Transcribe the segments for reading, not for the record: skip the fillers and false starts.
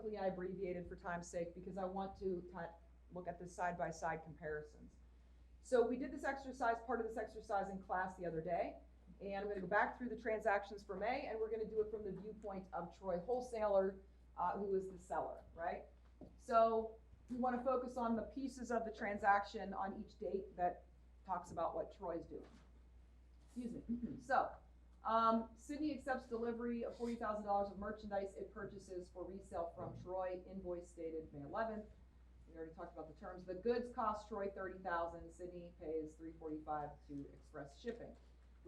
quickly, I abbreviated for time's sake because I want to look at the side-by-side comparisons. So we did this exercise, part of this exercise in class the other day, and I'm going to go back through the transactions for May, and we're going to do it from the viewpoint of Troy Wholesaler, who is the seller, right? So we want to focus on the pieces of the transaction on each date that talks about what Troy's doing. Excuse me. So Sydney accepts delivery of $40,000 of merchandise it purchases for resale from Troy, invoice dated May 11th. We already talked about the terms. The goods cost Troy $30,000. Sydney pays $345 to express shipping.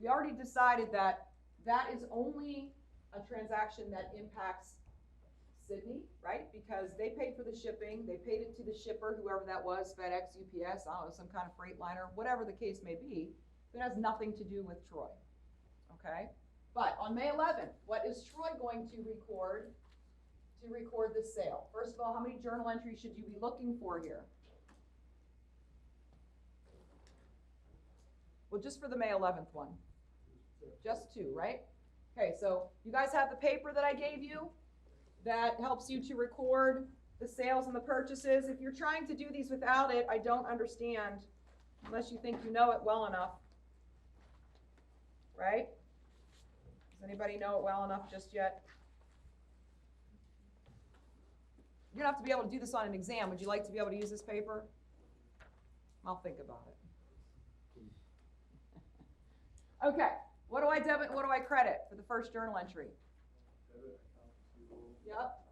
We already decided that that is only a transaction that impacts Sydney, right? Because they paid for the shipping, they paid it to the shipper, whoever that was, FedEx, UPS, I don't know, some kind of freight liner, whatever the case may be. It has nothing to do with Troy, okay? But on May 11th, what is Troy going to record the sale? First of all, how many journal entries should you be looking for here? Well, just for the May 11th one. Just 2, right? Okay, so you guys have the paper that I gave you that helps you to record the sales and the purchases. If you're trying to do these without it, I don't understand, unless you think you know it well enough, right? Does anybody know it well enough just yet? You're gonna have to be able to do this on an exam. Would you like to be able to use this paper? I'll think about it. Okay, what do I debit and what do I credit for the first journal entry? Debit account receivable. Yep.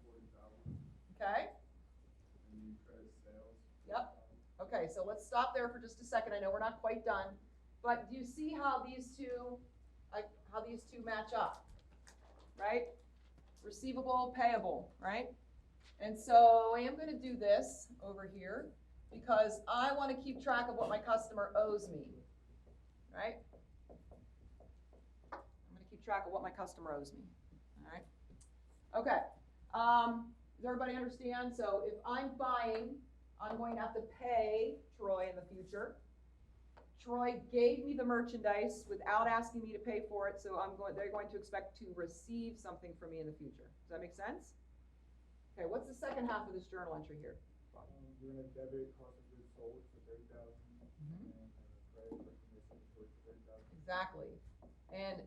40,000. Okay. And you credit sales. Yep. Okay, so let's stop there for just a second. I know we're not quite done, but do you see how these two match up, right? Receivable, payable, right? And so I am going to do this over here because I want to keep track of what my customer owes me, right? I'm going to keep track of what my customer owes me, all right? Okay, does everybody understand? So if I'm buying, I'm going to have to pay Troy in the future. Troy gave me the merchandise without asking me to pay for it, so they're going to expect to receive something from me in the future. Does that make sense? Okay, what's the second half of this journal entry here? We're going to debit cost of goods sold for 30,000 and credit for commission for 30,000. Exactly. And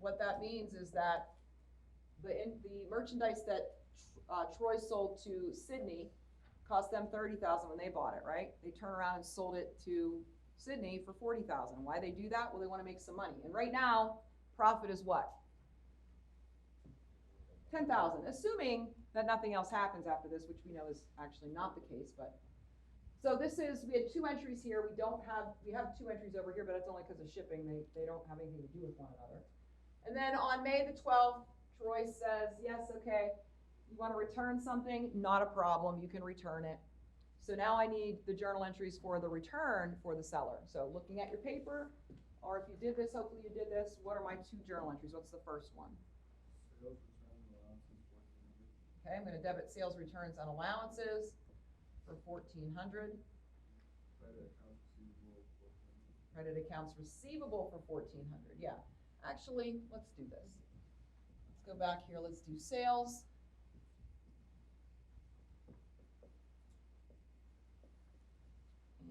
what that means is that the merchandise that Troy sold to Sydney cost them $30,000 when they bought it, right? They turn around and sold it to Sydney for $40,000. Why they do that? Well, they want to make some money. And right now, profit is what? $10,000, assuming that nothing else happens after this, which we know is actually not the case. But so we had 2 entries here. We have 2 entries over here, but that's only because of shipping. They don't have anything to do with one another. And then on May the 12th, Troy says, yes, okay, you want to return something? Not a problem. You can return it. So now I need the journal entries for the return for the seller. So looking at your paper, or if you did this, hopefully you did this, what are my 2 journal entries? What's the first one? Sales return allowances, 1,400. Okay, I'm going to debit sales returns and allowances for 1,400. Credit accounts receivable, 400. Credit accounts receivable for 1,400. Yeah, actually, let's do this. Let's go back here. Let's do sales.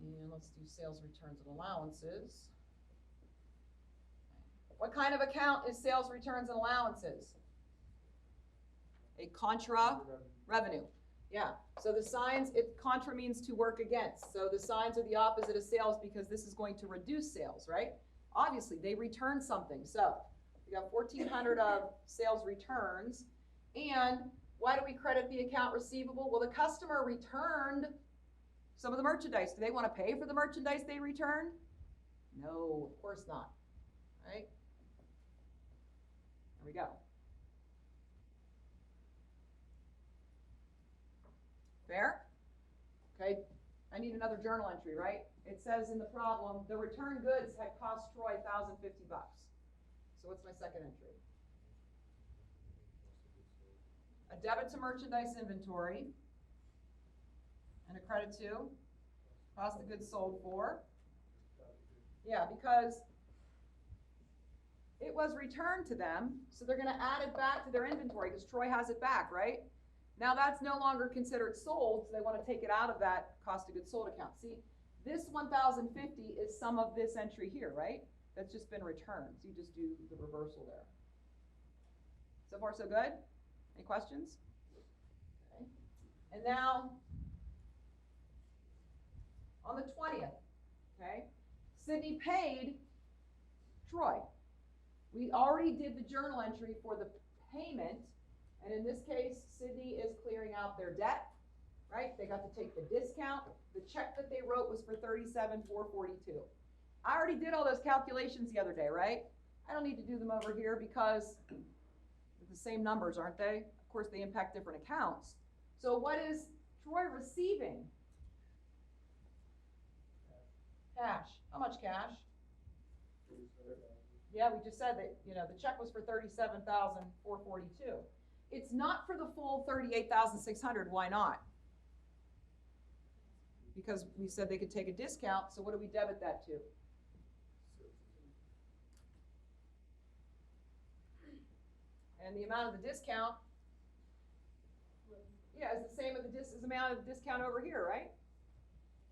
And let's do sales returns and allowances. What kind of account is sales returns and allowances? A contra revenue. Yeah, so the signs, contra means to work against. So the signs are the opposite of sales because this is going to reduce sales, right? Obviously, they return something. So we got 1,400 of sales returns. And why do we credit the account receivable? Well, the customer returned some of the merchandise. Do they want to pay for the merchandise they returned? No, of course not, right? There we go. Fair? Okay, I need another journal entry, right? It says in the problem, the return goods had cost Troy $1,050. So what's my second entry? A debit to merchandise inventory and a credit to cost of goods sold for. Yeah, because it was returned to them, so they're gonna add it back to their inventory because Troy has it back, right? Now that's no longer considered sold, so they wanna take it out of that cost of goods sold account. See, this 1,050 is some of this entry here, right? That's just been returned, so you just do the reversal there. So far, so good? Any questions? Okay. And now, on the 20th, okay, Sydney paid Troy. We already did the journal entry for the payment, and in this case, Sydney is clearing out their debt, right? They got to take the discount. The check that they wrote was for $37,442. I already did all those calculations the other day, right? I don't need to do them over here because they're the same numbers, aren't they? Of course, they impact different accounts. So what is Troy receiving? Cash. How much cash? Yeah, we just said that, you know, the check was for $37,442. It's not for the full $38,600. Why not? Because we said they could take a discount, so what do we debit that to? And the amount of the discount, yeah, is the same as the amount of the discount over here, right?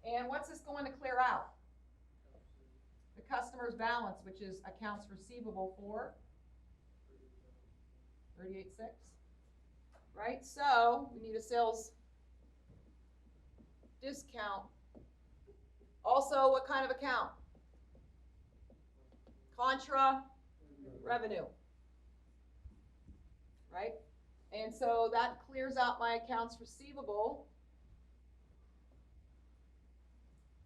And what's this going to clear out? The customer's balance, which is accounts receivable for 38.6, right? So we need a sales discount. Also, what kind of account? Contra revenue, right? And so that clears out my accounts receivable.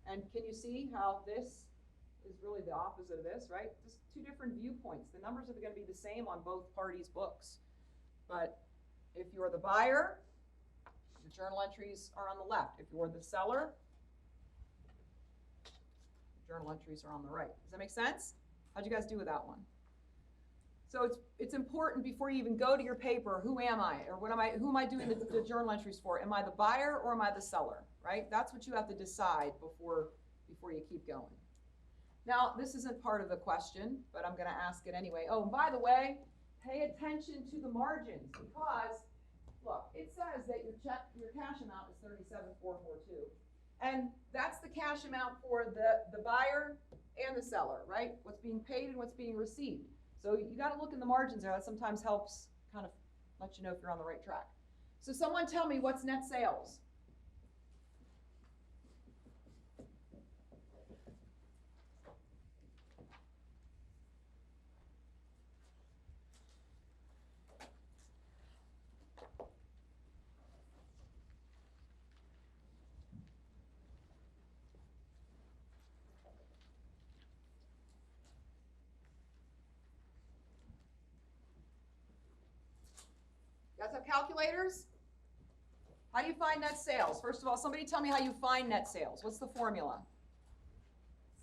And can you see how this is really the opposite of this, right? Just two different viewpoints. The numbers are going to be the same on both parties' books. But if you're the buyer, the journal entries are on the left. If you're the seller, journal entries are on the right. Does that make sense? How'd you guys do with that one? So it's important before you even go to your paper, who am I? Or who am I doing the journal entries for? Am I the buyer or am I the seller, right? That's what you have to decide before you keep going. Now, this isn't part of the question, but I'm gonna ask it anyway. Oh, and by the way, pay attention to the margins because, look, it says that your cash amount is $37,442. And that's the cash amount for the buyer and the seller, right? What's being paid and what's being received. So you got to look in the margins there. That sometimes helps kind of let you know if you're on the right track. So someone tell me what's net sales? You guys have calculators? How do you find net sales? First of all, somebody tell me how you find net sales. What's the formula?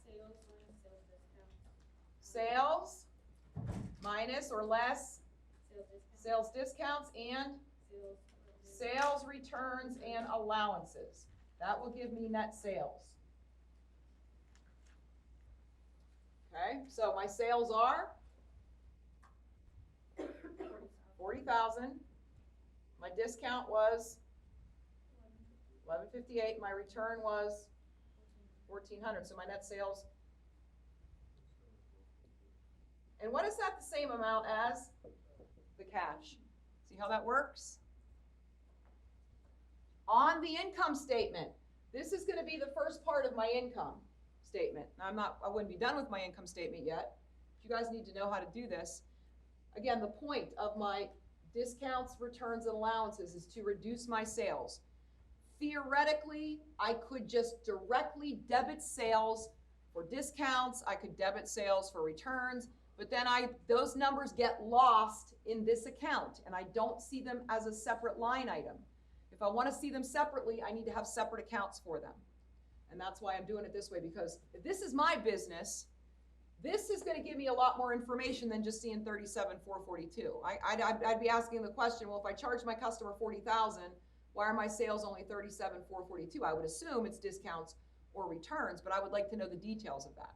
Sales minus sales discounts. Sales minus or less Sales discounts. sales discounts and Sales revenue. sales returns and allowances. That will give me net sales. Okay, so my sales are 40,000. My discount was 1158. My return was 1,400. So my net sales. And what is that the same amount as? The cash. See how that works? On the income statement, this is going to be the first part of my income statement. Now I wouldn't be done with my income statement yet. You guys need to know how to do this. Again, the point of my discounts, returns, and allowances is to reduce my sales. Theoretically, I could just directly debit sales for discounts. I could debit sales for returns, but then those numbers get lost in this account, and I don't see them as a separate line item. If I want to see them separately, I need to have separate accounts for them. And that's why I'm doing it this way, because if this is my business, this is going to give me a lot more information than just seeing 37,442. I'd be asking the question, well, if I charge my customer 40,000, why are my sales only 37,442? I would assume it's discounts or returns, but I would like to know the details of that.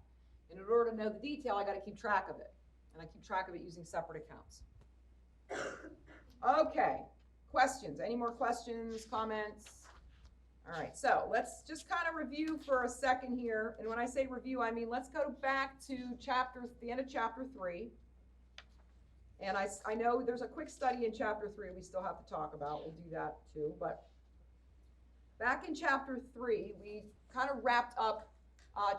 And in order to know the detail, I got to keep track of it. And I keep track of it using separate accounts. Okay, questions? Any more questions, comments? All right, so let's just kind of review for a second here. And when I say review, I mean let's go back to the end of chapter 3. And I know there's a quick study in chapter 3 we still have to talk about. We'll do that too. But back in chapter 3, we kind of wrapped up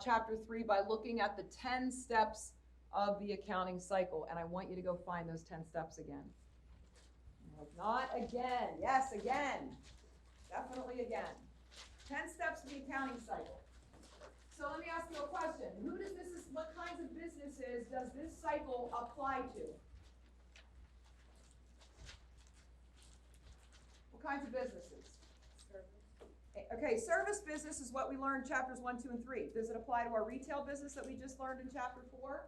chapter 3 by looking at the 10 steps of the accounting cycle. And I want you to go find those 10 steps again. Not again. Yes, again. Definitely again. 10 steps of the accounting cycle. So let me ask you a question. What kinds of businesses does this cycle apply to? What kinds of businesses? Service. Okay, service business is what we learned in chapters 1, 2, and 3. Does it apply to our retail business that we just learned in chapter 4?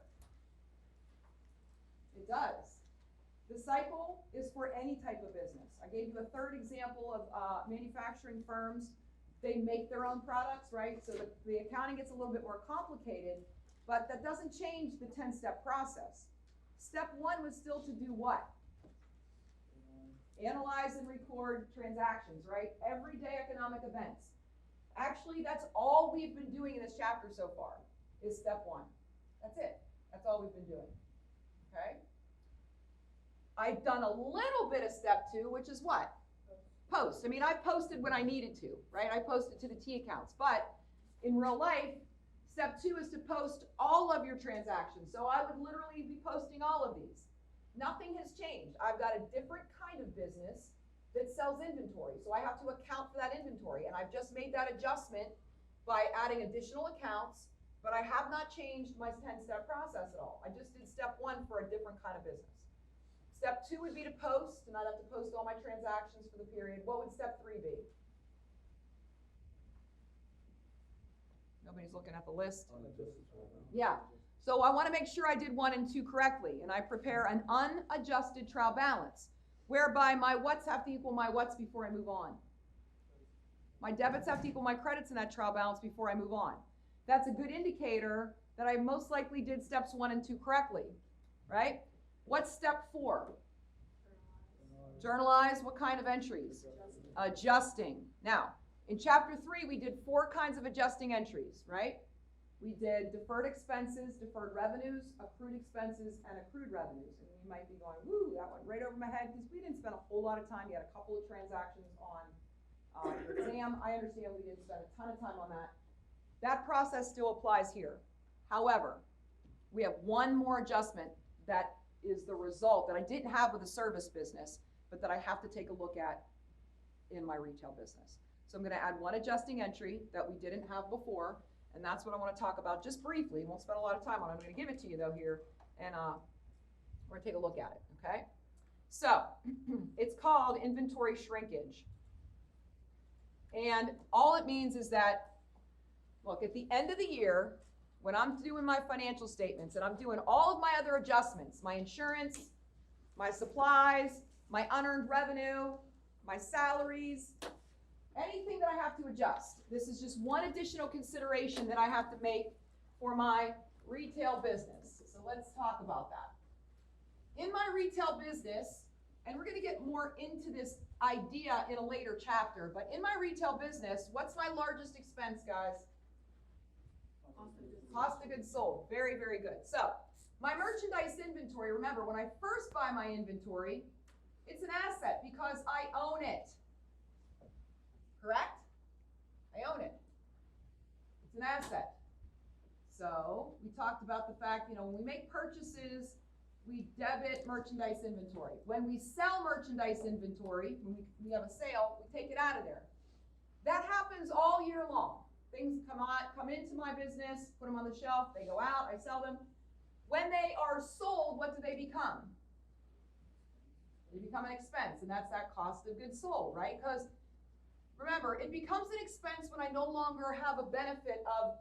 It does. The cycle is for any type of business. I gave you a third example of manufacturing firms. They make their own products, right? So the accounting gets a little bit more complicated, but that doesn't change the 10-step process. Step 1 was still to do what? Analyze and record transactions, right? Everyday economic events. Actually, that's all we've been doing in this chapter so far, is step 1. That's it. That's all we've been doing, okay? I've done a little bit of step 2, which is what? Post. I mean, I posted when I needed to, right? I posted to the T accounts, but in real life, step 2 is to post all of your transactions. So I would literally be posting all of these. Nothing has changed. I've got a different kind of business that sells inventory, so I have to account for that inventory, and I've just made that adjustment by adding additional accounts, but I have not changed my 10-step process at all. I just did step 1 for a different kind of business. Step 2 would be to post, and I'd have to post all my transactions for the period. What would step 3 be? Nobody's looking at the list. Yeah. So I want to make sure I did 1 and 2 correctly, and I prepare an unadjusted trial balance, whereby my whats have to equal my whats before I move on. My debits have to equal my credits in that trial balance before I move on. That's a good indicator that I most likely did steps 1 and 2 correctly, right? What's step 4? Journalize. What kind of entries? Adjusting. Now, in chapter 3, we did 4 kinds of adjusting entries, right? We did deferred expenses, deferred revenues, accrued expenses, and accrued revenues. And you might be going, woo, that went right over my head, because we didn't spend a whole lot of time. You had a couple of transactions on your exam. I understand we didn't spend a ton of time on that. That process still applies here. However, we have one more adjustment that is the result that I didn't have with the service business, but that I have to take a look at in my retail business. So I'm going to add one adjusting entry that we didn't have before, and that's what I want to talk about just briefly. Won't spend a lot of time on it. I'm going to give it to you though here, and we're going to take a look at it, okay? So it's called inventory shrinkage. And all it means is that, look, at the end of the year, when I'm doing my financial statements and I'm doing all of my other adjustments, my insurance, my supplies, my unearned revenue, my salaries, anything that I have to adjust. This is just one additional consideration that I have to make for my retail business. So let's talk about that. In my retail business, and we're going to get more into this idea in a later chapter, but in my retail business, what's my largest expense, guys? Cost of goods sold. Very, very good. So my merchandise inventory, remember, when I first buy my inventory, it's an asset because I own it. Correct? I own it. It's an asset. So we talked about the fact, when we make purchases, we debit merchandise inventory. When we sell merchandise inventory, when we have a sale, we take it out of there. That happens all year long. Things come into my business, put them on the shelf, they go out, I sell them. When they are sold, what do they become? They become an expense, and that's that cost of goods sold, right? Because remember, it becomes an expense when I no longer have a benefit of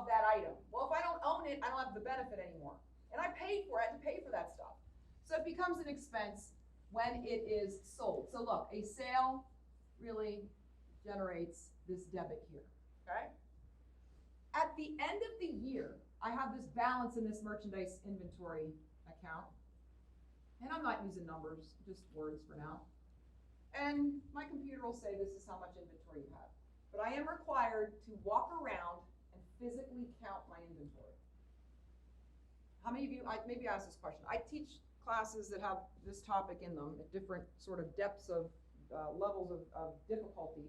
that item. Well, if I don't own it, I don't have the benefit anymore. And I paid for it, I had to pay for that stuff. So it becomes an expense when it is sold. So look, a sale really generates this debit here. Okay? At the end of the year, I have this balance in this merchandise inventory account. And I'm not using numbers, just words for now. And my computer will say this is how much inventory you have. But I am required to walk around and physically count my inventory. How many of you, maybe ask this question. I teach classes that have this topic in them at different sort of depths of levels of difficulty.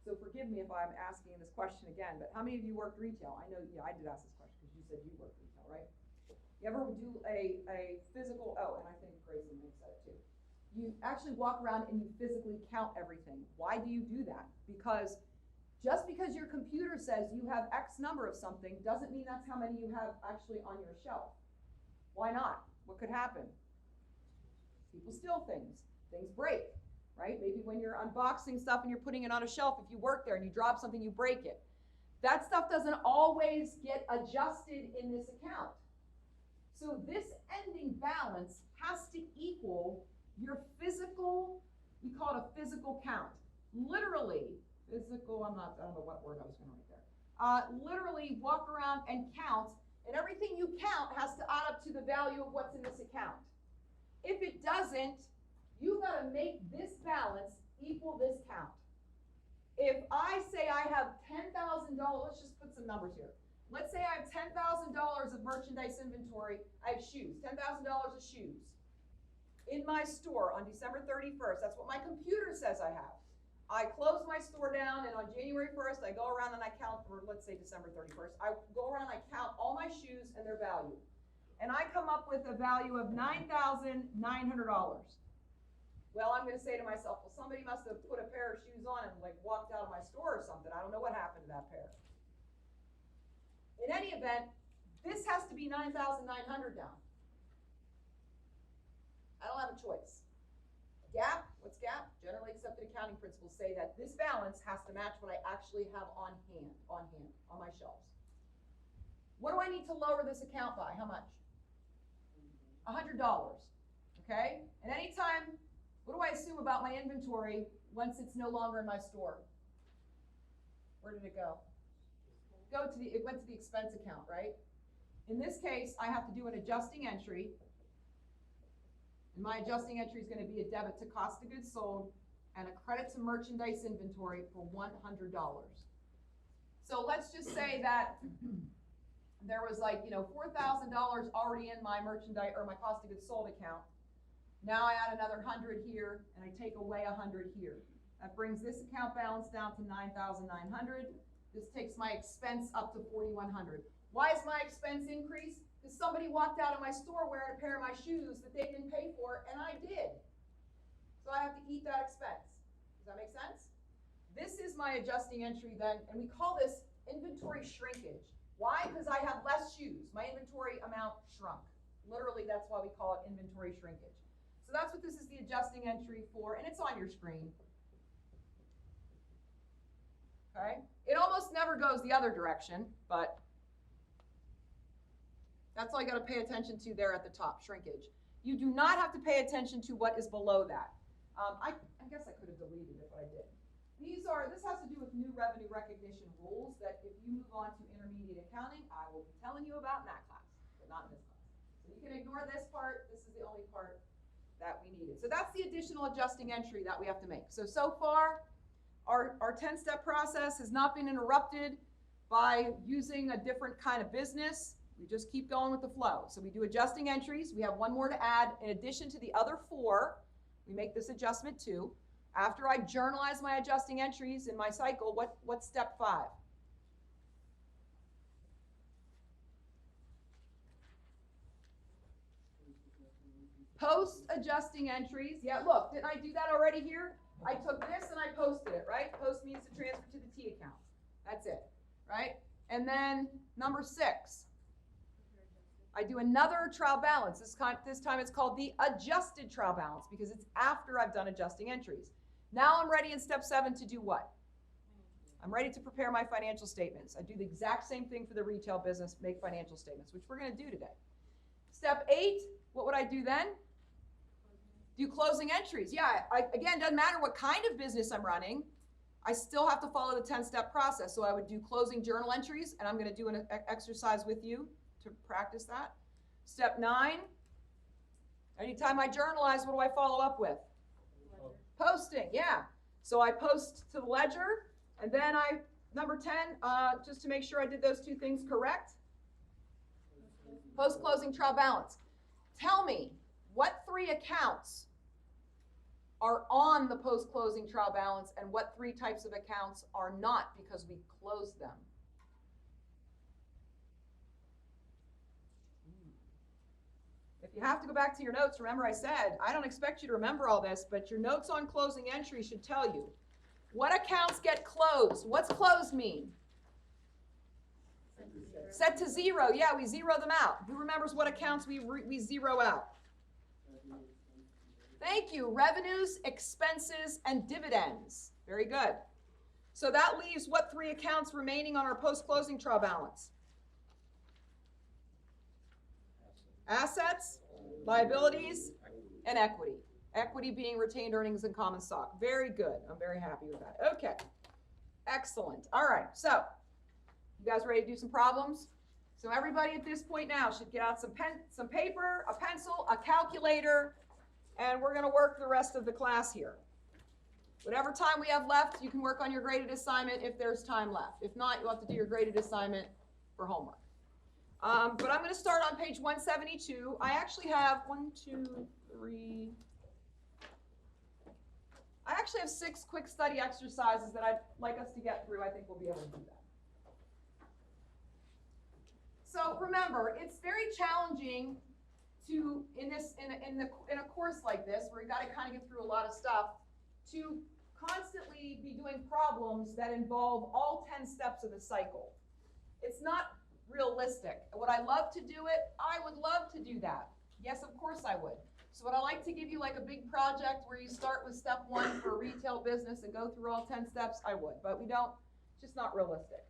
So forgive me if I'm asking this question again, but how many of you worked retail? I know, yeah, I did ask this question because you said you worked retail, right? You ever do a physical, oh, and I think Grayson may have said it too. You actually walk around and you physically count everything. Why do you do that? Because just because your computer says you have X number of something doesn't mean that's how many you have actually on your shelf. Why not? What could happen? People steal things. Things break, right? Maybe when you're unboxing stuff and you're putting it on a shelf, if you work there and you drop something, you break it. That stuff doesn't always get adjusted in this account. So this ending balance has to equal your physical, we call it a physical count. Literally, physical, I don't know what word I was going to write there. Literally walk around and count, and everything you count has to add up to the value of what's in this account. If it doesn't, you've got to make this balance equal this count. If I say I have $10,000, let's just put some numbers here. Let's say I have $10,000 of merchandise inventory. I have shoes, $10,000 of shoes in my store on December 31st. That's what my computer says I have. I close my store down, and on January 1st, I go around and I count, or let's say December 31st, I go around and I count all my shoes and their value. And I come up with a value of $9,900. Well, I'm going to say to myself, well, somebody must have put a pair of shoes on and like walked out of my store or something. I don't know what happened to that pair. In any event, this has to be $9,900 down. I don't have a choice. GAAP, what's GAAP? Generally accepted accounting principles say that this balance has to match what I actually have on my shelves. What do I need to lower this account by? How much? $100, okay? And anytime, what do I assume about my inventory once it's no longer in my store? Where did it go? It went to the expense account, right? In this case, I have to do an adjusting entry. And my adjusting entry is going to be a debit to cost of goods sold and a credit to merchandise inventory for $100. So let's just say that there was like, $4,000 already in my merchandise or my cost of goods sold account. Now I add another 100 here and I take away 100 here. That brings this account balance down to $9,900. This takes my expense up to $4,100. Why is my expense increased? Because somebody walked out of my store wearing a pair of my shoes that they didn't pay for, and I did. So I have to eat that expense. Does that make sense? This is my adjusting entry then, and we call this inventory shrinkage. Why? Because I have less shoes. My inventory amount shrunk. Literally, that's why we call it inventory shrinkage. So that's what this is the adjusting entry for, and it's on your screen. Okay? It almost never goes the other direction, but that's all you got to pay attention to there at the top, shrinkage. You do not have to pay attention to what is below that. I guess I could have deleted it, but I didn't. This has to do with new revenue recognition rules that if you move on to intermediate accounting, I will be telling you about in that class, but not in this class. So you can ignore this part. This is the only part that we needed. So that's the additional adjusting entry that we have to make. So far, our 10-step process has not been interrupted by using a different kind of business. We just keep going with the flow. So we do adjusting entries. We have one more to add in addition to the other 4. We make this adjustment too. After I journalize my adjusting entries in my cycle, what's step 5? Post adjusting entries. Yeah, look, didn't I do that already here? I took this and I posted it, right? Post means to transfer to the T account. That's it, right? And then number 6. I do another trial balance. This time it's called the adjusted trial balance because it's after I've done adjusting entries. Now I'm ready in step 7 to do what? I'm ready to prepare my financial statements. I do the exact same thing for the retail business, make financial statements, which we're going to do today. Step 8, what would I do then? Do closing entries. Yeah, again, doesn't matter what kind of business I'm running. I still have to follow the 10-step process. So I would do closing journal entries, and I'm going to do an exercise with you to practice that. Step 9, Anytime I journalize, what do I follow up with? Ledger. Posting, yeah. So I post to the ledger, and then number 10, just to make sure I did those two things correct, post-closing trial balance. Tell me, what 3 accounts are on the post-closing trial balance and what 3 types of accounts are not because we closed them? If you have to go back to your notes, remember I said, I don't expect you to remember all this, but your notes on closing entry should tell you. What accounts get closed? What's closed mean? Set to 0. Yeah, we zero them out. Who remembers what accounts we zero out? Thank you. Revenues, expenses, and dividends. Very good. So that leaves what 3 accounts remaining on our post-closing trial balance? Assets, liabilities, and equity. Equity being retained earnings and common stock. Very good. I'm very happy with that. Okay. Excellent. All right. So, you guys ready to do some problems? So everybody at this point now should get out some paper, a pencil, a calculator, and we're going to work the rest of the class here. Whatever time we have left, you can work on your graded assignment if there's time left. If not, you'll have to do your graded assignment for homework. But I'm going to start on page 172. I actually have 6 quick study exercises that I'd like us to get through. I think we'll be able to do that. So remember, it's very challenging to, in a course like this, where you got to kind of get through a lot of stuff, to constantly be doing problems that involve all 10 steps of the cycle. It's not realistic. Would I love to do it? I would love to do that. Yes, of course I would. So would I like to give you like a big project where you start with step 1 for a retail business and go through all 10 steps? I would, but we don't. It's just not realistic.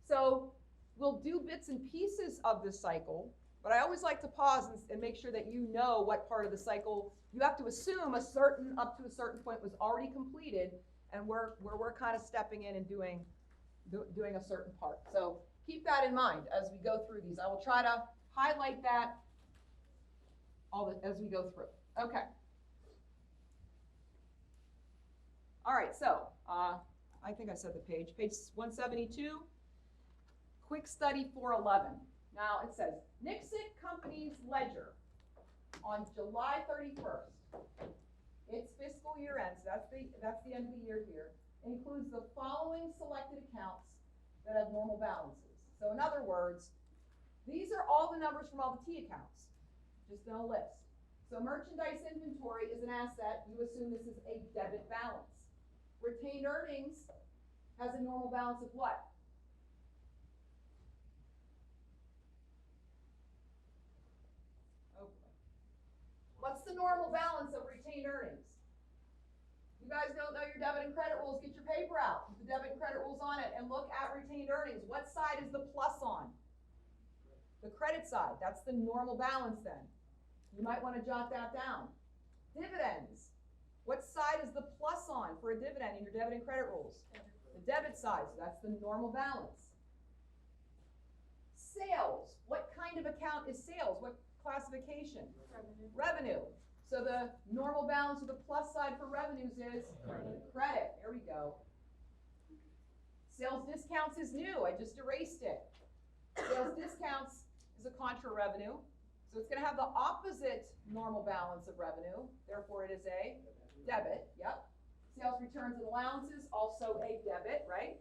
So we'll do bits and pieces of the cycle, but I always like to pause and make sure that you know what part of the cycle you have to assume up to a certain point was already completed, and where we're kind of stepping in and doing a certain part. So keep that in mind as we go through these. I will try to highlight that as we go through. Okay. All right, so I think I said the page 172, quick study 411. Now it says, Nixit Company's ledger on July 31st, its fiscal year ends, that's the end of the year here, includes the following selected accounts that have normal balances. So in other words, these are all the numbers from all the T accounts, just in a list. So merchandise inventory is an asset. You assume this is a debit balance. Retained earnings has a normal balance of what? What's the normal balance of retained earnings? You guys don't know your debit and credit rules, get your paper out, put the debit and credit rules on it, and look at retained earnings. What side is the plus on? The credit side. That's the normal balance then. You might want to jot that down. Dividends. What side is the plus on for a dividend in your debit and credit rules? The debit side, so that's the normal balance. Sales. What kind of account is sales? What classification? Revenue. So the normal balance of the plus side for revenues is credit. There we go. Sales discounts is new. I just erased it. Sales discounts is a contra revenue. So it's going to have the opposite normal balance of revenue. Therefore, it is a debit. Yep. Sales returns and allowances, also a debit, right?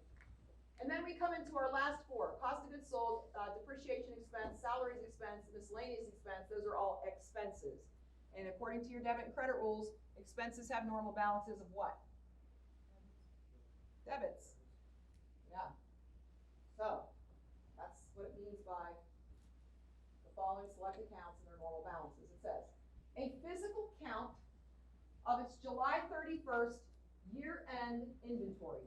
And then we come into our last 4. Cost of goods sold, depreciation expense, salaries expense, miscellaneous expense. Those are all expenses. And according to your debit and credit rules, expenses have normal balances of what? Debits. Yeah. So that's what it means by the following select accounts and their normal balances. It says, a physical count of its July 31st year-end inventory.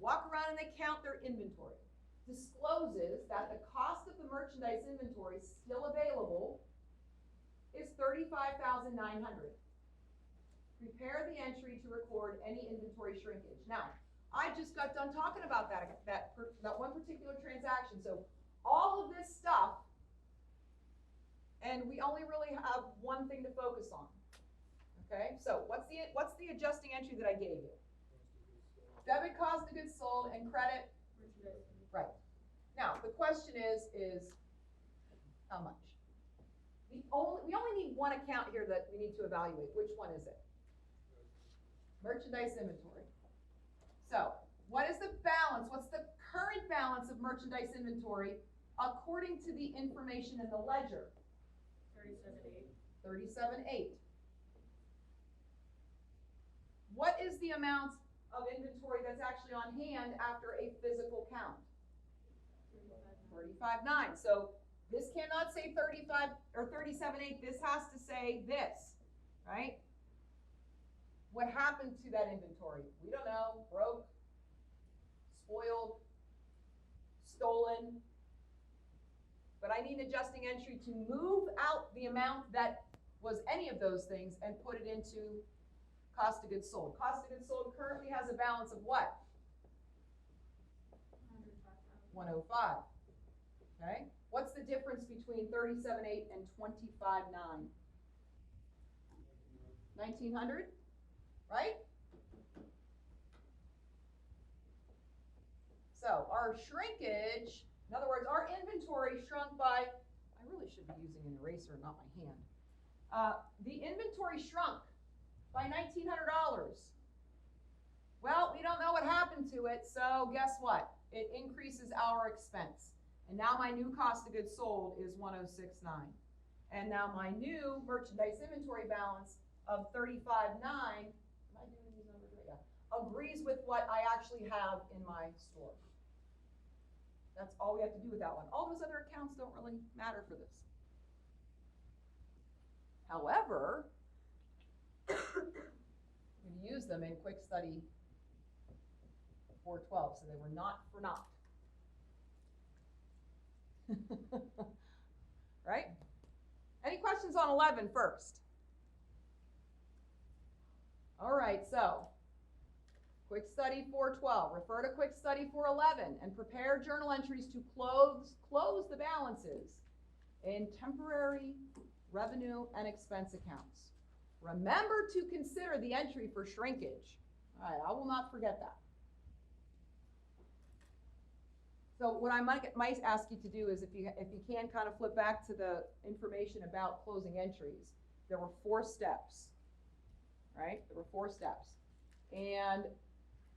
Walk around and they count their inventory. Discloses that the cost of the merchandise inventory still available is $35,900. Prepare the entry to record any inventory shrinkage. Now, I just got done talking about that one particular transaction. So all of this stuff and we only really have one thing to focus on. Okay, so what's the adjusting entry that I gave you? Debit cost of goods sold and credit. Right. Now the question is how much? We only need one account here that we need to evaluate. Which one is it? Merchandise inventory. So what is the balance? What's the current balance of merchandise inventory according to the information in the ledger? 37.8. What is the amount of inventory that's actually on hand after a physical count? 35.9. So this cannot say 35 or 37.8. This has to say this, right? What happened to that inventory? We don't know. Broke, spoiled, stolen. But I need an adjusting entry to move out the amount that was any of those things and put it into cost of goods sold. Cost of goods sold currently has a balance of what? 105. Okay. What's the difference between 37.8 and 25.9? 1900, right? So our shrinkage, in other words, our inventory shrunk by, I really should be using an eraser, not my hand. The inventory shrunk by $1,900. Well, we don't know what happened to it, so guess what? It increases our expense. And now my new cost of goods sold is 106.9. And now my new merchandise inventory balance of 35.9, am I doing these numbers right? Yeah, agrees with what I actually have in my store. That's all we have to do with that one. All those other accounts don't really matter for this. However, we use them in quick study 412, so they were not for naught. Right? Any questions on 11 first? All right, so quick study 412, refer to quick study 411, and prepare journal entries to close the balances in temporary revenue and expense accounts. Remember to consider the entry for shrinkage. All right, I will not forget that. So what I might ask you to do is if you can kind of flip back to the information about closing entries. There were 4 steps, right? There were 4 steps. And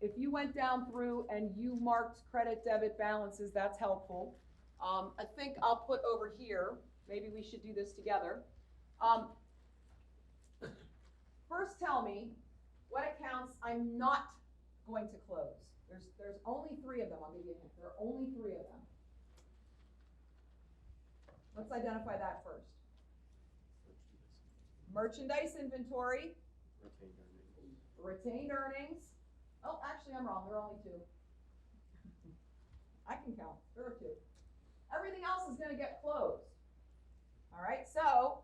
if you went down through and you marked credit debit balances, that's helpful. I think I'll put over here, maybe we should do this together. First tell me what accounts I'm not going to close. There's only 3 of them. I'll give you a hint. There are only 3 of them. Let's identify that first. Merchandise inventory. Retained earnings. Oh, actually I'm wrong. There are only 2. I can count. There are 2. Everything else is going to get closed. All right. So,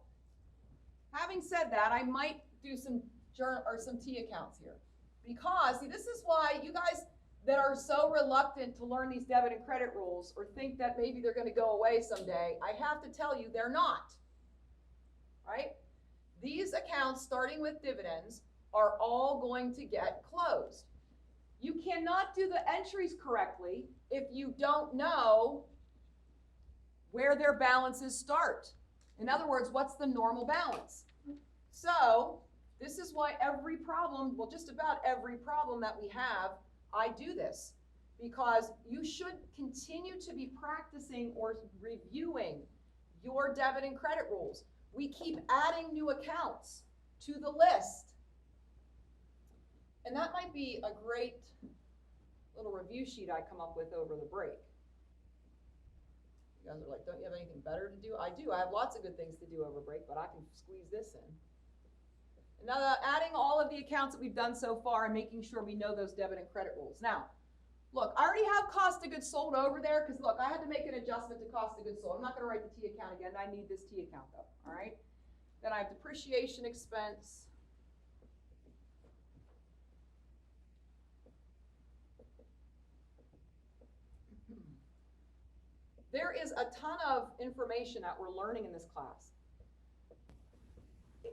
having said that, I might do some journal or some T accounts here, because see, this is why you guys that are so reluctant to learn these debit and credit rules or think that maybe they're going to go away someday, I have to tell you they're not, right? These accounts, starting with dividends, are all going to get closed. You cannot do the entries correctly if you don't know where their balances start. In other words, what's the normal balance? So this is why every problem, well, just about every problem that we have, I do this, because you should continue to be practicing or reviewing your debit and credit rules. We keep adding new accounts to the list. And that might be a great little review sheet I come up with over the break. You guys are like, don't you have anything better to do? I do. I have lots of good things to do over break, but I can squeeze this in. And now adding all of the accounts that we've done so far and making sure we know those debit and credit rules. Now, look, I already have cost of goods sold over there because, look, I had to make an adjustment to cost of goods sold. I'm not going to write the T account again. I need this T account, though, all right? Then I have depreciation expense. There is a ton of information that we're learning in this class.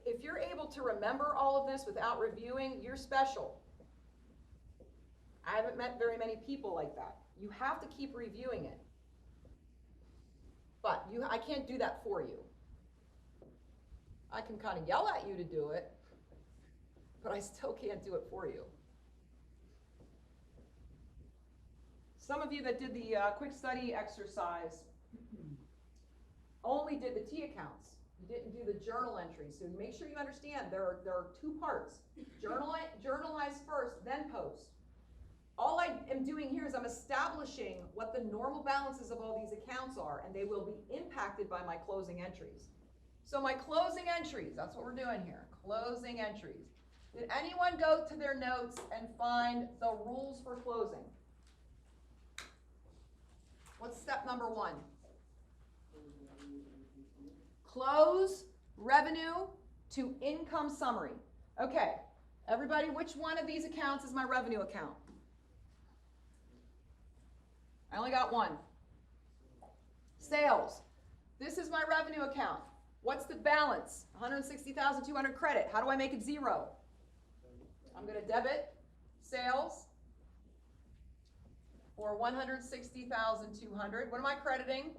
if you're able to remember all of this without reviewing, you're special. I haven't met very many people like that. You have to keep reviewing it. But I can't do that for you. I can kind of yell at you to do it, but I still can't do it for you. Some of you that did the quick study exercise only did the T accounts. You didn't do the journal entries. So make sure you understand there are two parts. Journalize first, then post. All I am doing here is I'm establishing what the normal balances of all these accounts are, and they will be impacted by my closing entries. So my closing entries, that's what we're doing here, closing entries. Did anyone go to their notes and find the rules for closing? What's step number 1? Close revenue to income summary. Okay, everybody, which one of these accounts is my revenue account? I only got one. Sales. This is my revenue account. What's the balance? 160,200 credit. How do I make it 0? I'm going to debit sales for 160,200. What am I crediting?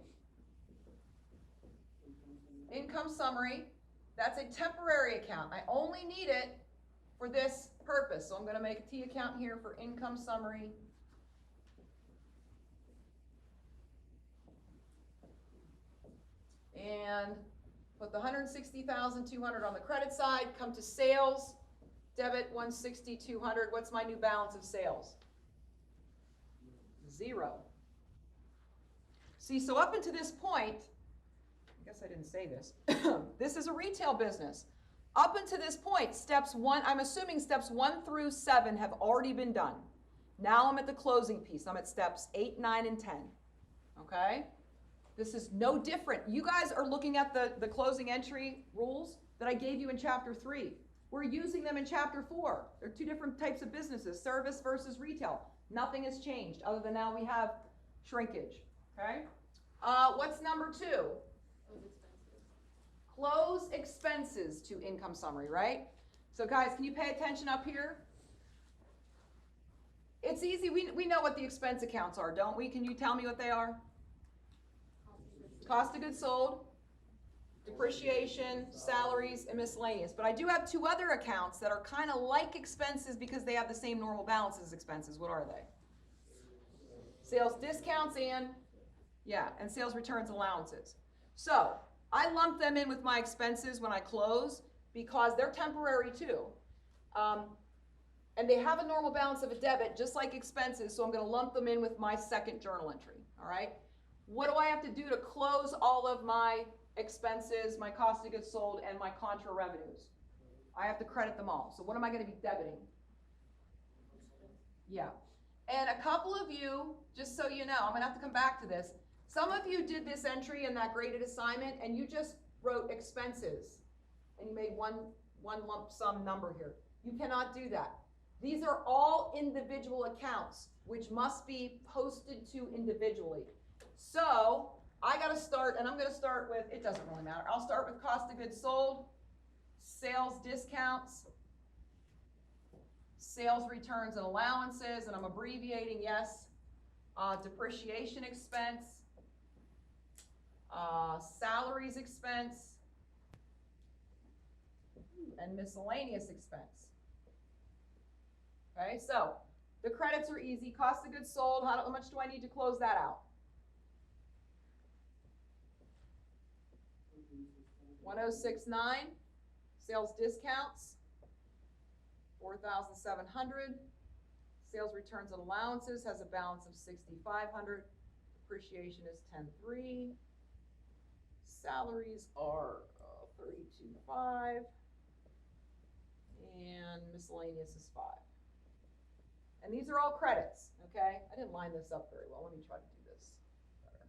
Income summary. That's a temporary account. I only need it for this purpose. So I'm going to make a T account here for income summary. And put the 160,200 on the credit side, come to sales, debit 160,200. What's my new balance of sales? 0. See, so up until this point, I guess I didn't say this, this is a retail business. Up until this point, I'm assuming steps 1 through 7 have already been done. Now I'm at the closing piece. I'm at steps 8, 9, and 10. Okay? This is no different. You guys are looking at the closing entry rules that I gave you in chapter 3. We're using them in chapter 4. They're two different types of businesses, service versus retail. Nothing has changed other than now we have shrinkage. Okay? What's number 2? Close expenses to income summary, right? So guys, can you pay attention up here? It's easy. We know what the expense accounts are, don't we? Can you tell me what they are? Cost of goods sold, depreciation, salaries, and miscellaneous. But I do have 2 other accounts that are kind of like expenses because they have the same normal balance as expenses. What are they? Sales discounts and sales returns allowances. So I lump them in with my expenses when I close because they're temporary too. And they have a normal balance of a debit just like expenses, so I'm going to lump them in with my second journal entry, all right? What do I have to do to close all of my expenses, my cost of goods sold, and my contra revenues? I have to credit them all. So what am I going to be debiting? Yeah. And a couple of you, just so you know, I'm going to have to come back to this. Some of you did this entry in that graded assignment, and you just wrote expenses, and you made one lump sum number here. You cannot do that. These are all individual accounts, which must be posted to individually. So I got to start, and I'm going to start with, it doesn't really matter. I'll start with cost of goods sold, sales discounts, sales returns and allowances, and I'm abbreviating, yes, depreciation expense, salaries expense, and miscellaneous expense. Okay, so the credits are easy. Cost of goods sold, how much do I need to close that out? 1069. Sales discounts, 4,700. Sales returns and allowances has a balance of 6,500. Depreciation is 10,300. Salaries are 32,500. And miscellaneous is 5. And these are all credits, okay? I didn't line this up very well. Let me try to do this better.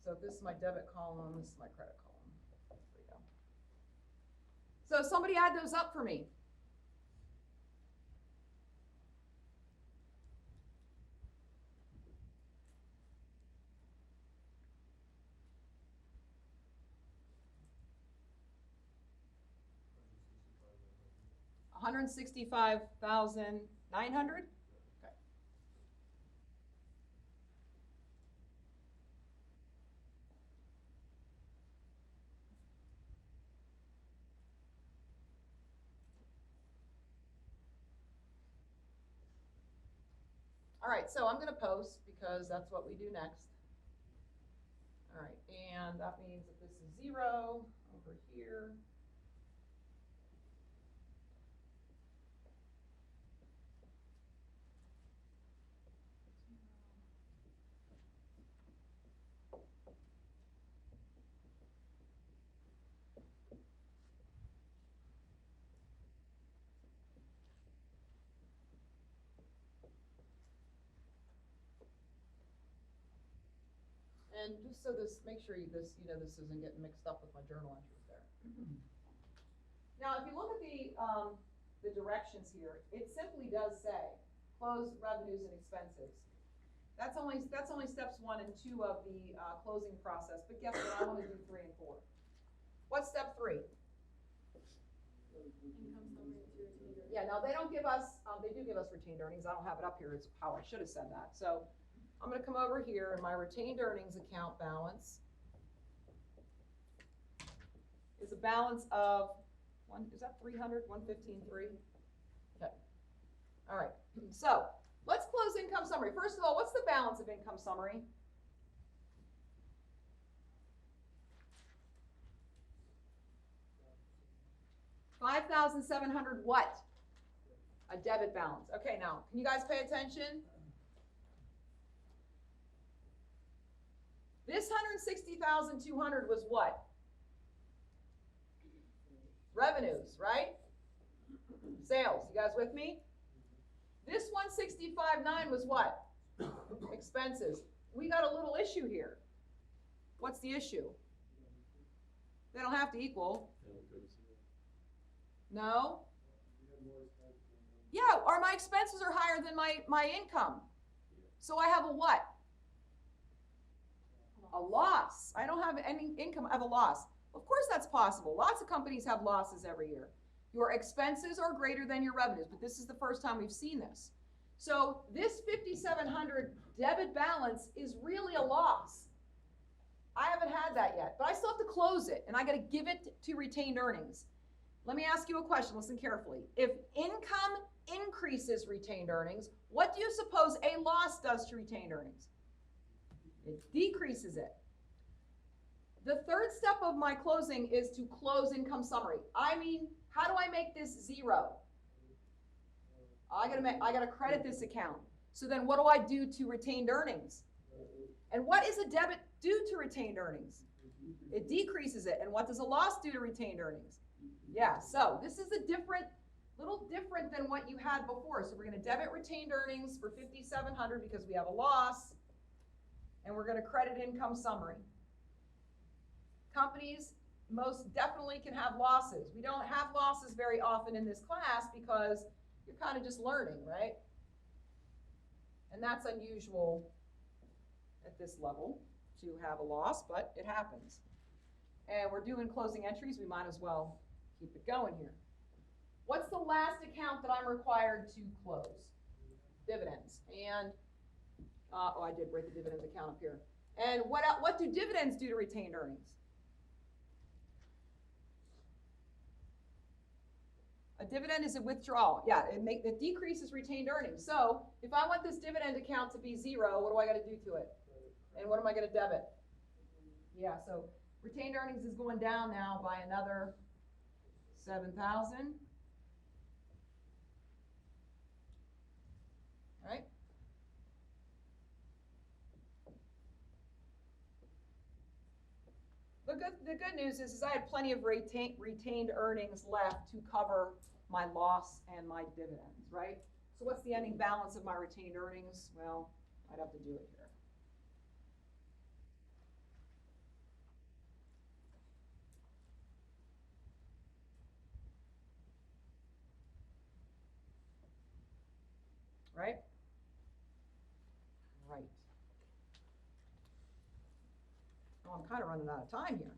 So if this is my debit column, this is my credit column. There we go. So somebody add those up for me. 165,900? Okay. All right, so I'm going to post because that's what we do next. All right, and that means that this is 0 over here. And just so this, make sure this isn't getting mixed up with my journal entries there. Now, if you look at the directions here, it simply does say close revenues and expenses. That's only steps 1 and 2 of the closing process. But guess what? I want to do 3 and 4. What's step 3? Income summary to retained earnings. Yeah. Now they don't give us. They do give us retained earnings. I don't have it up here. It's how I should have said that. So I'm going to come over here and my retained earnings account balance is a balance of is that 300, 115.3? Okay. All right. So let's close income summary. First of all, what's the balance of income summary? $5,700 what? A debit balance. Okay, now, can you guys pay attention? This 160,200 was what? Revenues, right? Sales. You guys with me? This 165.9 was what? Expenses. We got a little issue here. What's the issue? They don't have to equal. No? Yeah, or my expenses are higher than my income. So I have a what? A loss. I don't have any income, I have a loss. Of course that's possible. Lots of companies have losses every year. Your expenses are greater than your revenues, but this is the first time we've seen this. So this 5,700 debit balance is really a loss. I haven't had that yet, but I still have to close it, and I got to give it to retained earnings. Let me ask you a question. Listen carefully. If income increases retained earnings, what do you suppose a loss does to retained earnings? It decreases it. The third step of my closing is to close income summary. I mean, how do I make this 0? I gotta credit this account. So then what do I do to retained earnings? And what is a debit do to retained earnings? It decreases it. And what does a loss do to retained earnings? Yeah, so this is little different than what you had before. So we're gonna debit retained earnings for 5,700 because we have a loss, and we're gonna credit income summary. Companies most definitely can have losses. We don't have losses very often in this class because you're kind of just learning, right? And that's unusual at this level to have a loss, but it happens. And we're doing closing entries, we might as well keep it going here. What's the last account that I'm required to close? Dividends. And, oh, I did write the dividends account up here. And what do dividends do to retained earnings? A dividend is a withdrawal. Yeah, it decreases retained earnings. So if I want this dividend account to be 0, what do I got to do to it? And what am I going to debit? Yeah, so retained earnings is going down now by another 7,000. All right. The good news is I had plenty of retained earnings left to cover my loss and my dividends, right? So what's the ending balance of my retained earnings? Well, I'd have to do it here. Right? Right. Oh, I'm kind of running out of time here.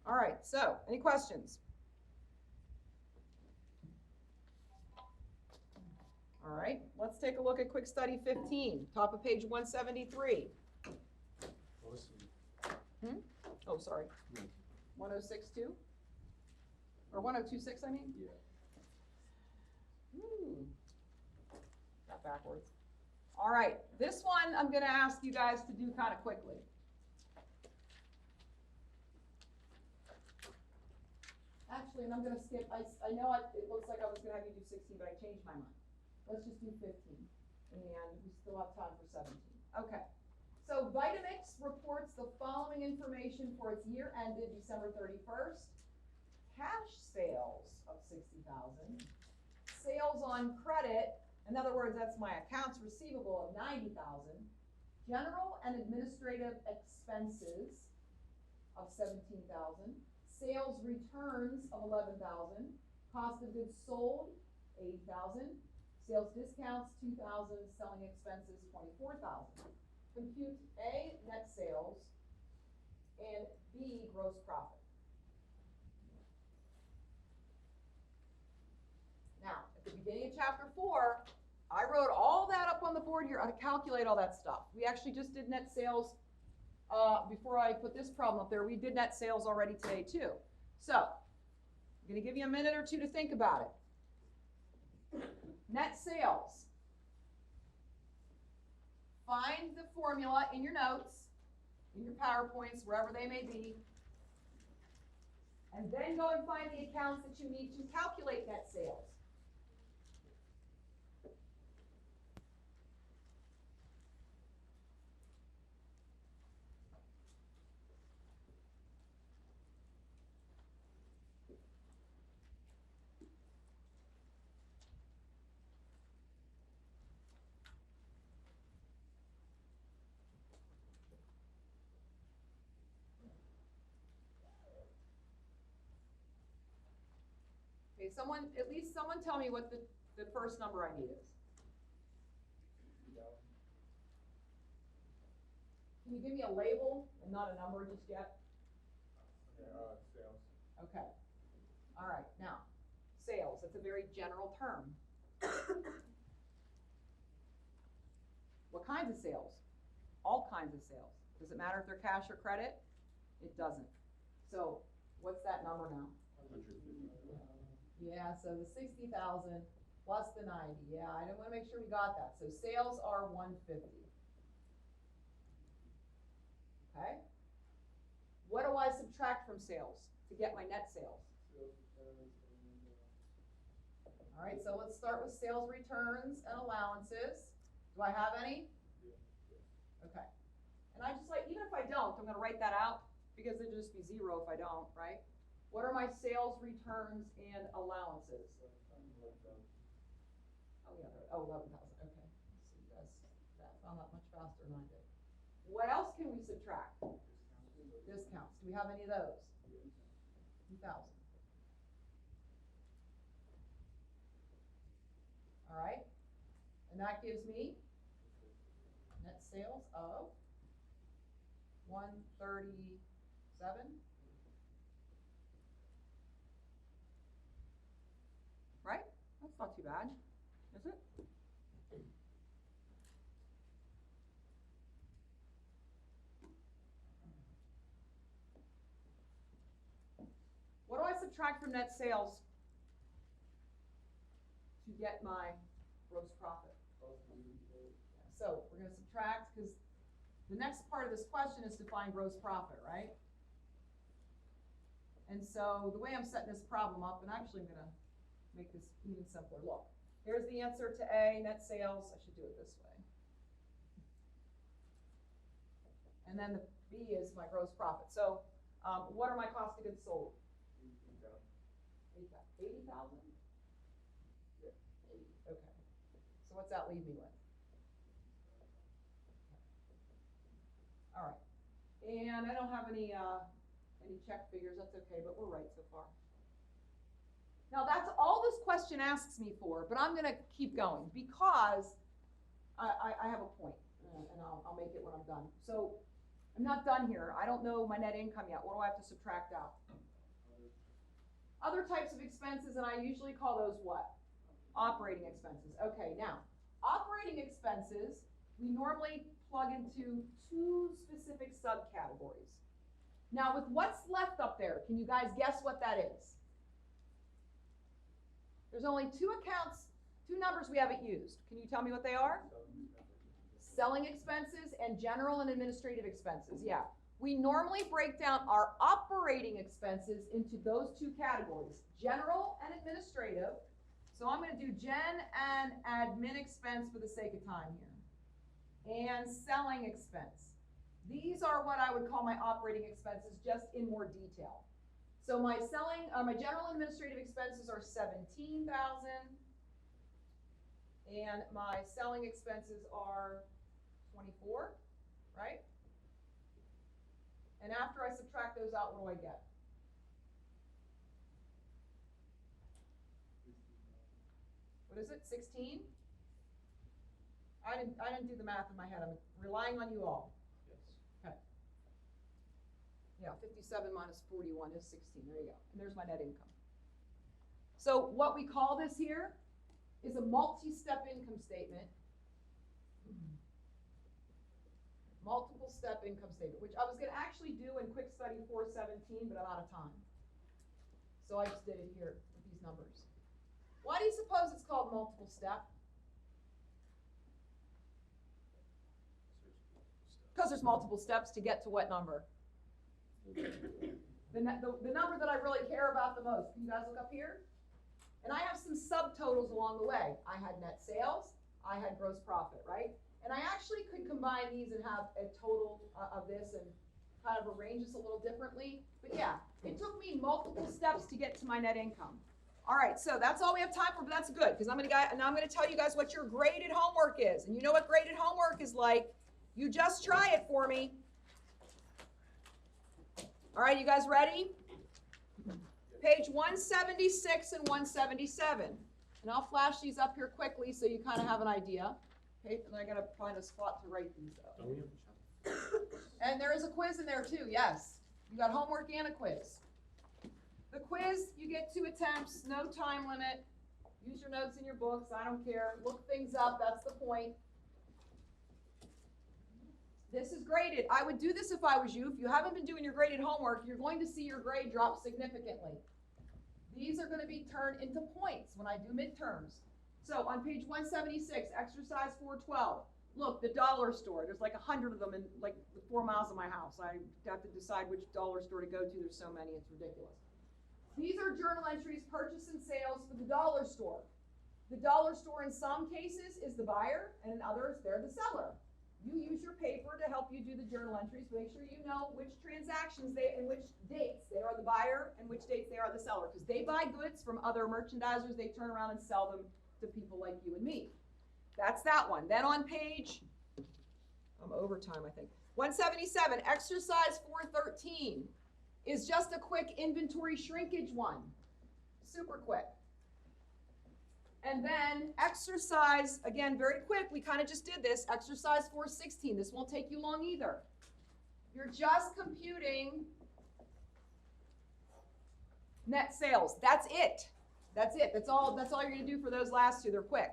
All right, so, any questions? All right, let's take a look at quick study 15, top of page 173. Oh, sorry. 1062? Or 1026, I mean? Yeah. Got backwards. All right, this one I'm gonna ask you guys to do kind of quickly. Actually, and I'm gonna skip, I know it looks like I was gonna have you do 16, but I changed my mind. Let's just do 15, and we still have time for 17. Okay, so Vitamix reports the following information for its year ended December 31st. Cash sales of 60,000, sales on credit, in other words, that's my accounts receivable of 90,000, general and administrative expenses of 17,000, sales returns of 11,000, cost of goods sold 80,000, sales discounts 2,000, selling expenses 24,000. Compute A, net sales, and B, gross profit. Now, at the beginning of chapter 4, I wrote all that up on the board here, how to calculate all that stuff. We actually just did net sales, before I put this problem up there, we did net sales already today too. So, I'm gonna give you a minute or two to think about it. Net sales. Find the formula in your notes, in your PowerPoints, wherever they may be, and then go and find the accounts that you need to calculate net sales. Okay, at least someone tell me what the first number I need is. Can you give me a label and not a number just yet? Okay, sales. Okay. All right, now, sales, it's a very general term. What kinds of sales? All kinds of sales. Does it matter if they're cash or credit? It doesn't. So, what's that number now? 150. Yeah, so the 60,000 plus the 90. Yeah, I didn't want to make sure we got that. So sales are 150. Okay. What do I subtract from sales to get my net sales? All right, so let's start with sales returns and allowances. Do I have any? Okay. And I just even if I don't, I'm going to write that out because it'll just be 0 if I don't, right? What are my sales returns and allowances? Oh, yeah, 11,000, okay. So you guys found that much faster than I did. What else can we subtract? Discounts. Do we have any of those? 2,000. All right. And that gives me net sales of 137. Right? That's not too bad, is it? What do I subtract from net sales to get my gross profit? So we're going to subtract because the next part of this question is to find gross profit, right? And so the way I'm setting this problem up, and actually I'm going to make this even simpler. Look, here's the answer to A, net sales. I should do it this way. And then the B is my gross profit. So what are my cost of goods sold? 80,000? Yeah. 80, okay. So what's that leave me with? All right. And I don't have any check figures. That's okay, but we're right so far. Now that's all this question asks me for, but I'm going to keep going because I have a point, and I'll make it when I'm done. So I'm not done here. I don't know my net income yet. What do I have to subtract out? Other types of expenses, and I usually call those what? Operating expenses. Okay, now, operating expenses, we normally plug into two specific subcategories. Now, with what's left up there, can you guys guess what that is? There's only two accounts, two numbers we haven't used. Can you tell me what they are? Selling expenses and general and administrative expenses, yeah. We normally break down our operating expenses into those two categories, general and administrative. So I'm going to do gen and admin expense for the sake of time here. And selling expense. These are what I would call my operating expenses, just in more detail. So my general and administrative expenses are $17,000, and my selling expenses are 24, right? And after I subtract those out, what do I get? What is it, 16? I didn't do the math in my head. I'm relying on you all. Yes. Okay. Yeah, 57 minus 41 is 16. There you go. And there's my net income. So what we call this here is a multi-step income statement. Multiple step income statement, which I was going to actually do in quick study 417, but I'm out of time. So I just did it here with these numbers. Why do you suppose it's called multiple step? Because there's multiple steps to get to what number? The number that I really care about the most. Can you guys look up here? And I have some subtotals along the way. I had net sales, I had gross profit, right? And I actually could combine these and have a total of this and kind of arrange this a little differently. But yeah, it took me multiple steps to get to my net income. All right, so that's all we have time for, but that's good, because now I'm going to tell you guys what your graded homework is. And you know what graded homework is like. You just try it for me. All right, you guys ready? Page 176 and 177. And I'll flash these up here quickly so you kind of have an idea. Okay, and I got to find a spot to write these up. Don't we have a check? And there is a quiz in there too, yes. You got homework and a quiz. The quiz, you get 2 attempts, no time limit. Use your notes in your books, I don't care. Look things up, that's the point. This is graded. I would do this if I was you. If you haven't been doing your graded homework, you're going to see your grade drop significantly. These are going to be turned into points when I do midterms. So on page 176, exercise 412. Look, the dollar store. There's like 100 of them in like 4 miles of my house. I have to decide which dollar store to go to. There's so many, it's ridiculous. These are journal entries, purchase and sales for the dollar store. The dollar store in some cases is the buyer, and in others, they're the seller. You use your paper to help you do the journal entries. Make sure you know which transactions and which dates they are the buyer and which dates they are the seller. Because they buy goods from other merchandisers, they turn around and sell them to people like you and me. That's that one. Then on page, I'm over time, I think. 177, exercise 413 is just a quick inventory shrinkage one. Super quick. And then exercise, again, very quick, we kind of just did this, exercise 416. This won't take you long either. You're just computing net sales. That's it. That's it. That's all you're going to do for those last two. They're quick.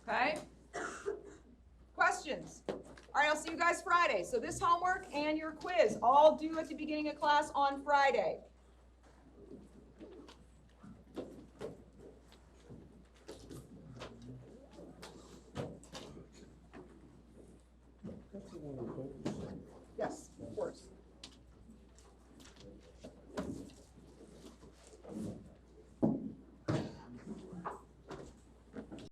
Okay? Questions? All right, I'll see you guys Friday. So this homework and your quiz, all due at the beginning of class on Friday. Yes.